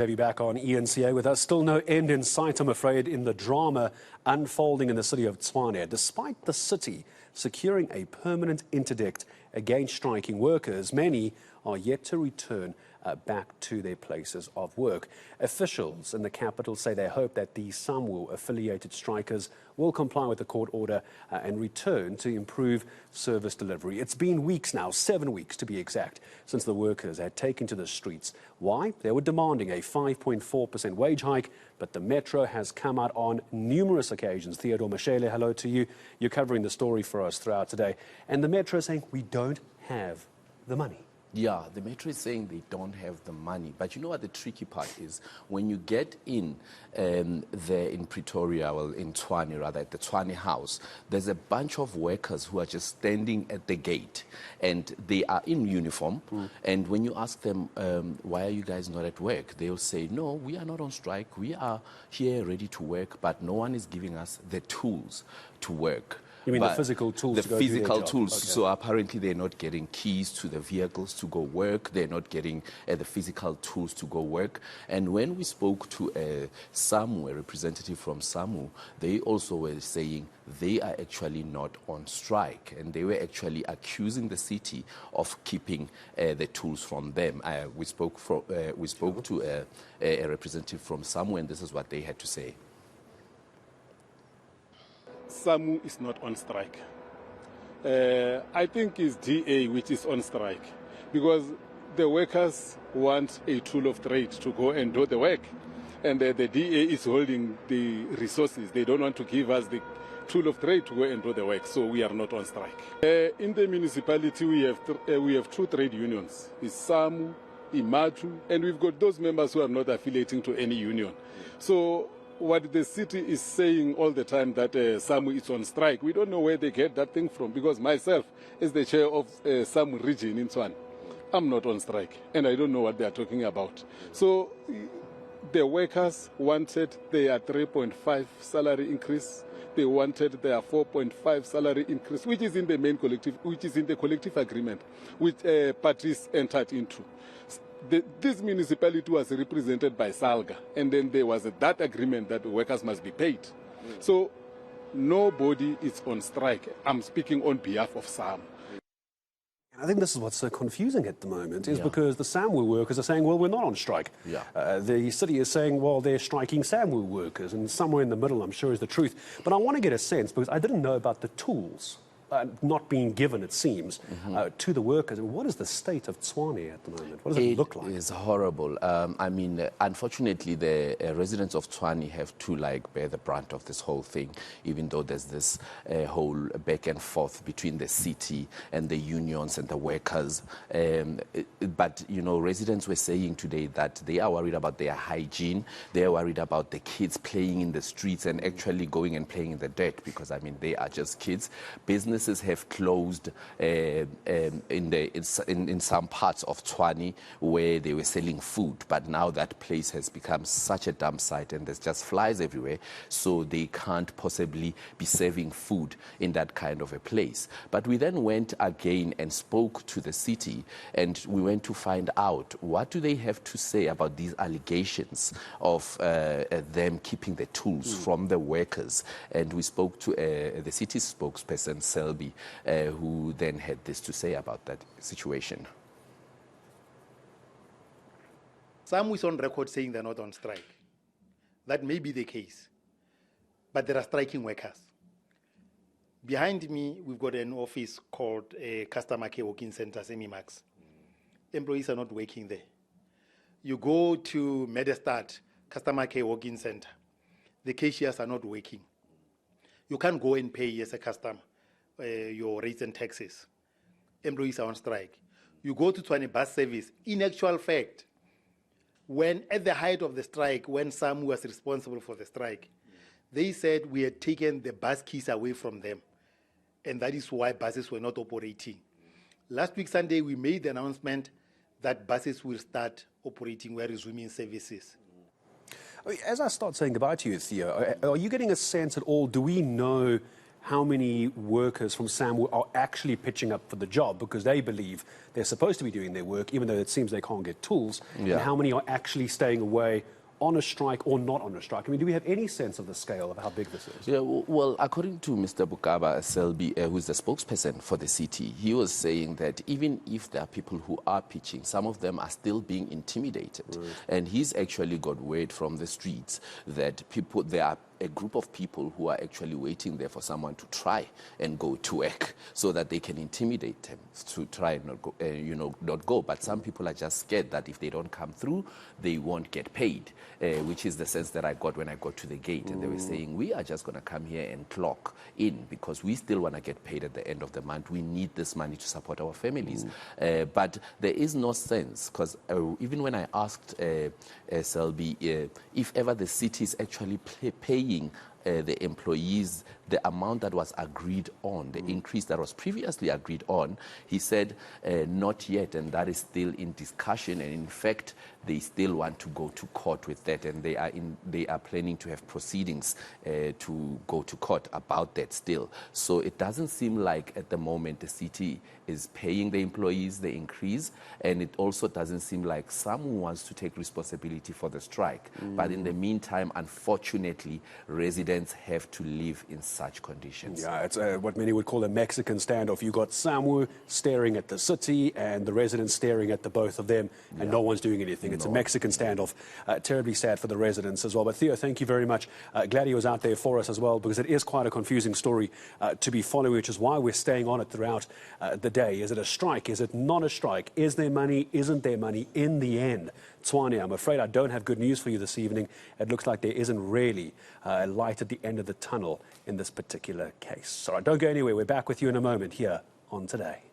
Have you back on ENCA with us. Still no end in sight, I'm afraid, in the drama unfolding in the city of Tshwane. Despite the city securing a permanent interdict against striking workers, many are yet to return back to their places of work. Officials in the capital say they hope that the SAMWU-affiliated strikers will comply with the court order and return to improve service delivery. It's been weeks now, 7 weeks to be exact, since the workers had taken to the streets. Why? They were demanding a 5.4% wage hike, but the Metro has come out on numerous occasions. Theodore Mashele, hello to you. You're covering the story for us throughout today. And the Metro is saying, we don't have the money. Yeah, the Metro is saying they don't have the money. But you know what the tricky part is? When you get in there in Pretoria, well, in Tshwane, rather, at the Tshwane house, there's a bunch of workers who are just standing at the gate. And they are in uniform. And when you ask them, why are you guys not at work? They'll say, no, we are not on strike. We are here ready to work, but no one is giving us the tools to work. You mean the physical tools to go do their job? The physical tools. Okay. So apparently they're not getting keys to the vehicles to go work. They're not getting the physical tools to go work. And when we spoke to a representative from SAMWU, they also were saying they are actually not on strike. And they were actually accusing the city of keeping the tools from them. We spoke to a representative from SAMWU, and this is what they had to say. SAMWU is not on strike. I think it's DA which is on strike because the workers want a tool of trade to go and do the work. And the DA is holding the resources. They don't want to give us the tool of trade to go and do the work, so we are not on strike. In the municipality, we have two trade unions. It's SAMWU, IMATU, and we've got those members who are not affiliating to any union. So what the city is saying all the time that SAMWU is on strike, we don't know where they get that thing from, because myself, as the chair of SAMWU region in Tshwane, I'm not on strike, and I don't know what they are talking about. So the workers wanted their 3.5 salary increase. They wanted their 4.5 salary increase, which is in the main collective, which is in the collective agreement, which parties entered into. This municipality was represented by SALGA, and then there was that agreement that workers must be paid. So nobody is on strike. I'm speaking on behalf of SAM. I think this is what's so confusing at the moment, is because the SAMWU workers are saying, well, we're not on strike. The city is saying, well, they're striking SAMWU workers, and somewhere in the middle, I'm sure, is the truth. But I want to get a sense, because I didn't know about the tools not being given, it seems, to the workers. What is the state of Tshwane at the moment? What does it look like? It is horrible. I mean, unfortunately, the residents of Tshwane have to bear the brunt of this whole thing, even though there's this whole back and forth between the city and the unions and the workers. But, you know, residents were saying today that they are worried about their hygiene. They are worried about the kids playing in the streets and actually going and playing in the dirt, because, I mean, they are just kids. Businesses have closed in some parts of Tshwane where they were selling food, but now that place has become such a dump site and there's just flies everywhere, so they can't possibly be serving food in that kind of a place. But we then went again and spoke to the city, and we went to find out what do they have to say about these allegations of them keeping the tools from the workers. And we spoke to the city spokesperson, who then had this to say about that situation. SAMWU is on record saying they're not on strike. That may be the case, but there are striking workers. Behind me, we've got an office called Customer Care Working Center, Semimax. Employees are not working there. You go to Medestad Customer Care Working Center, the cashiers are not working. You can't go and pay as a customer your rates and taxes. Employees are on strike. You go to Tshwane bus service. In actual fact, when at the height of the strike, when SAMWU was responsible for the strike, they said we had taken the bus keys away from them, and that is why buses were not operating. Last week Sunday, we made the announcement that buses will start operating. We're resuming services. As I start saying goodbye to you, Theo, are you getting a sense at all, do we know how many workers from SAMWU are actually pitching up for the job because they believe they're supposed to be doing their work, even though it seems they can't get tools, and how many are actually staying away on a strike or not on a strike? I mean, do we have any sense of the scale of how big this is? Yeah, well, according to Mr. Bukaba Selby, who is the spokesperson for the city, he was saying that even if there are people who are pitching, some of them are still being intimidated. And he's actually got word from the streets that there are a group of people who are actually waiting there for someone to try and go to work so that they can intimidate them to try and not go, not go. But some people are just scared that if they don't come through, they won't get paid, which is the sense that I got when I got to the gate. And they were saying, we are just going to come here and clock in because we still want to get paid at the end of the month. We need this money to support our families. But there is no sense because even when I asked Selby if ever the city is actually paying the employees the amount that was agreed on, the increase that was previously agreed on, he said not yet, and that is still in discussion. And in fact, they still want to go to court with that, and they are planning to have proceedings to go to court about that still. So it doesn't seem like at the moment the city is paying the employees the increase, and it also doesn't seem like someone wants to take responsibility for the strike. But in the meantime, unfortunately, residents have to live in such conditions. Yeah, it's what many would call a Mexican standoff. You got SAMWU staring at the city and the residents staring at the both of them, and no one's doing anything. It's a Mexican standoff. Terribly sad for the residents as well. But Theo, thank you very much. Glad he was out there for us as well, because it is quite a confusing story to be following, which is why we're staying on it throughout the day. Is it a strike? Is it not a strike? Is there money? Isn't there money? In the end, Tshwane, I'm afraid I don't have good news for you this evening. It looks like there isn't really a light at the end of the tunnel in this particular case. All right, don't go anywhere. We're back with you in a moment here on Today.